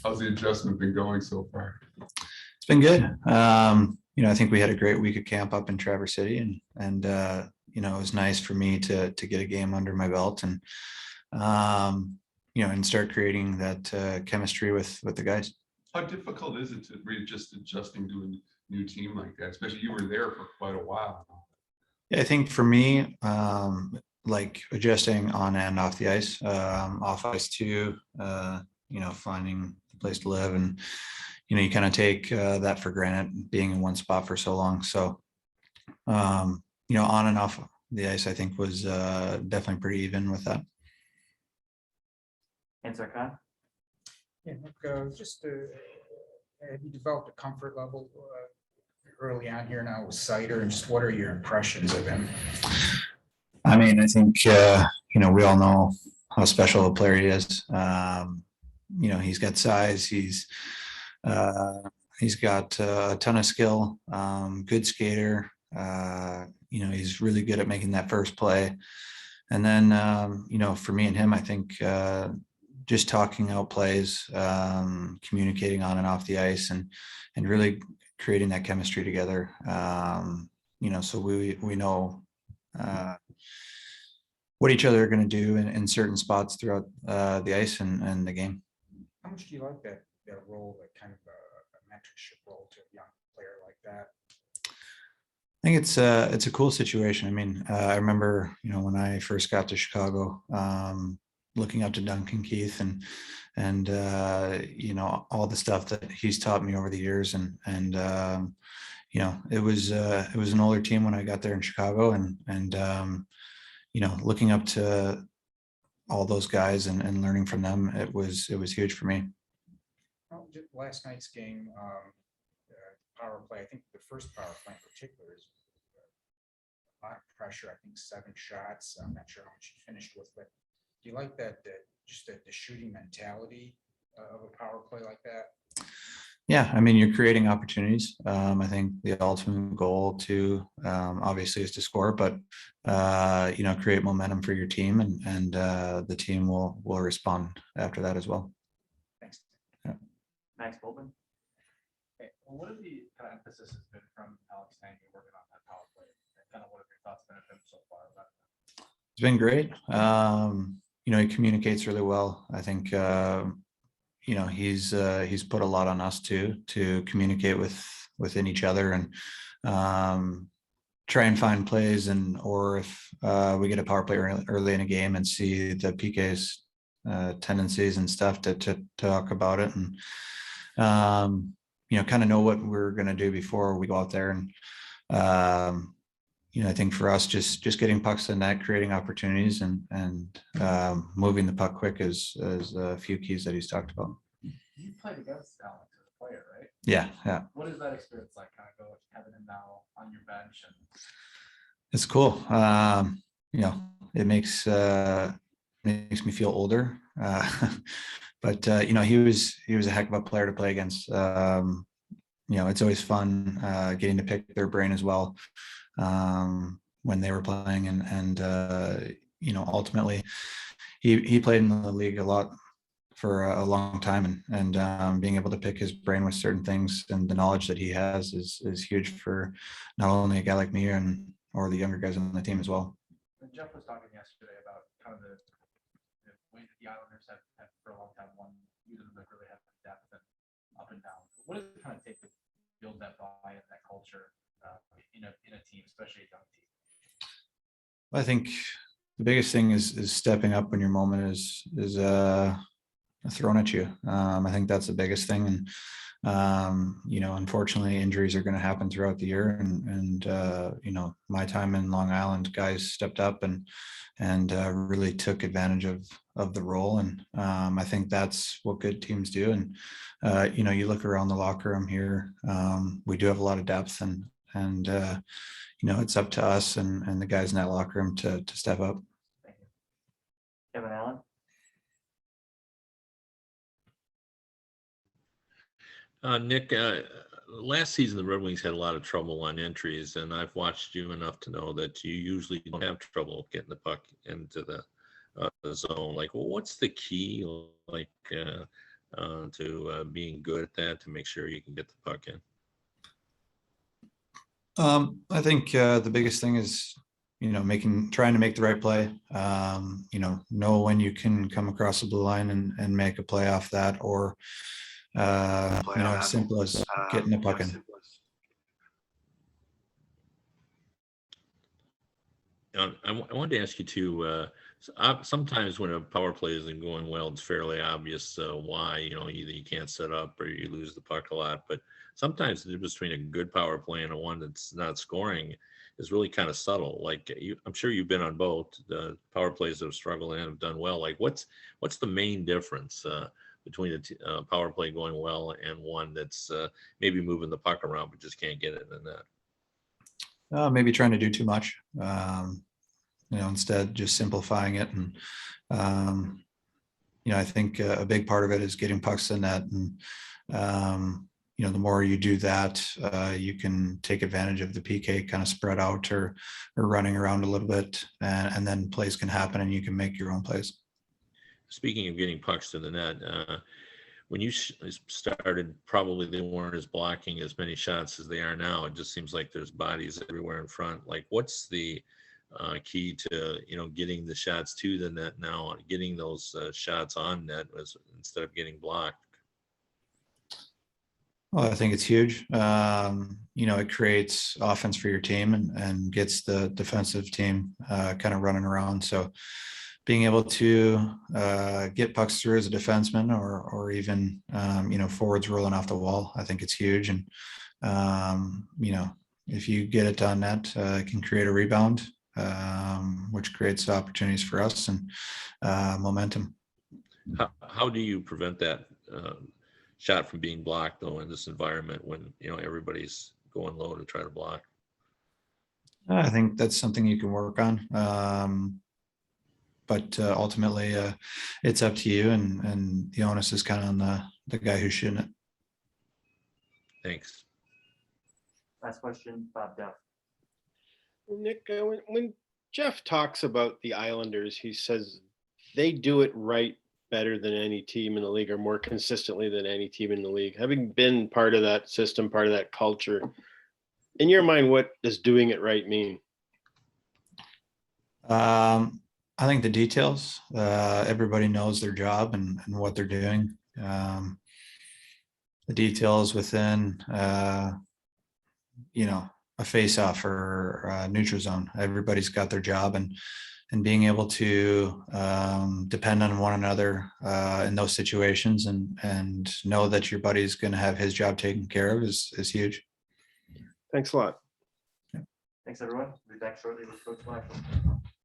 How's the adjustment been going so far? It's been good. I think we had a great week of camp up in Traverse City, and it was nice for me to get a game under my belt and and start creating that chemistry with the guys. How difficult is it to adjusting to a new team like that? Especially you were there for quite a while. Yeah, I think for me, like adjusting on and off the ice, off ice too, finding a place to live, and you kind of take that for granted, being in one spot for so long. So on and off the ice, I think was definitely pretty even with that. Answer, Kyle? Yeah, Nick, have you developed a comfort level early on here now with Sider, and just what are your impressions of him? I mean, I think we all know how special a player he is. He's got size. He's got a ton of skill. Good skater. He's really good at making that first play. And then for me and him, I think just talking out plays, communicating on and off the ice, and really creating that chemistry together. So we know what each other are going to do in certain spots throughout the ice and the game. How much do you like that role, that kind of a mentorship role to a young player like that? I think it's a cool situation. I mean, I remember, when I first got to Chicago, looking up to Duncan Keith and all the stuff that he's taught me over the years, and it was an older team when I got there in Chicago, and looking up to all those guys and learning from them, it was huge for me. Well, last night's game, power play, I think the first power play in particular is a lot of pressure. I think 7 shots. I'm not sure how much you finished with, but do you like that just the shooting mentality of a power play like that? Yeah, I mean, you're creating opportunities. I think the ultimate goal too, obviously, is to score, but create momentum for your team, and the team will respond after that as well. Thanks. Yeah. Max Bolton. Okay. Well, what have the kind of emphasis has been from Alex Tangy working on that power play? And kind of what have your thoughts been of him so far about that? It's been great. He communicates really well. I think he's put a lot on us too, to communicate within each other, and try and find plays, or if we get a power play early in a game and see the PK's tendencies and stuff, to talk about it, and kind of know what we're going to do before we go out there. And I think for us, just getting pucks in net, creating opportunities, and moving the puck quick is a few keys that he's talked about. You played against Alex as a player, right? Yeah. What is that experience like, kind of having him now on your bench? And It's cool. It makes me feel older, but he was a heck of a player to play against. It's always fun getting to pick their brain as well when they were playing, and ultimately he played in the league a lot for a long time, and being able to pick his brain with certain things, and the knowledge that he has is huge for not only a guy like me or the younger guys on the team as well. And Jeff was talking yesterday about kind of the way that the Islanders have for a long time used them to really have depth and up and down. What does it kind of take to build that buy-in, that culture in a team, especially a young team? I think the biggest thing is stepping up when your moment is thrown at you. I think that's the biggest thing, and unfortunately, injuries are going to happen throughout the year, and my time in Long Island, guys stepped up and really took advantage of the role, and I think that's what good teams do. And you look around the locker room here, we do have a lot of depth, and it's up to us and the guys in that locker room to step up. Thank you. Kevin Allen. Nick, last season the Red Wings had a lot of trouble on entries, and I've watched you enough to know that you usually don't have trouble getting the puck into the zone. Like, well, what's the key, like, to being good at that to make sure you can get the puck in? I think the biggest thing is, trying to make the right play. Know when you can come across the blue line and make a play off that, or as simple as getting the puck in. I wanted to ask you too. Sometimes when a power play isn't going well, it's fairly obvious why. Either you can't set up or you lose the puck a lot. But sometimes the difference between a good power play and a one that's not scoring is really kind of subtle. Like I'm sure you've been on both. The power plays that have struggled and have done well. Like what's the main difference between a power play going well and one that's maybe moving the puck around but just can't get it in the net? Maybe trying to do too much. Instead just simplifying it. And, I think a big part of it is getting pucks in net. And, the more you do that, you can take advantage of the PK kind of spread out or running around a little bit, and then plays can happen and you can make your own plays. Speaking of getting pucks to the net, when you started, probably they weren't as blocking as many shots as they are now. It just seems like there's bodies everywhere in front. Like, what's the key to getting the shots to the net now, getting those shots on net instead of getting blocked? Well, I think it's huge. It creates offense for your team and gets the defensive team kind of running around. So being able to get pucks through as a defenseman or even, forwards rolling off the wall, I think it's huge. And, if you get it on net, it can create a rebound, which creates opportunities for us and momentum. How do you prevent that shot from being blocked, though, in this environment when, everybody's going low to try to block? I think that's something you can work on. But ultimately, it's up to you, and the onus is kind of on the guy who's shooting it. Thanks. Last question, Bob Duff. Nick, when Jeff talks about the Islanders, he says they do it right better than any team in the league, or more consistently than any team in the league. Having been part of that system, part of that culture, in your mind, what does doing it right mean? I think the details, everybody knows their job and what they're doing. The details within, a face-off or a neutral zone, everybody's got their job, and being able to depend on one another in those situations and know that your buddy's going to have his job taken care of is huge. Thanks a lot. Thanks, everyone. We'll be back shortly with Coach Flacco.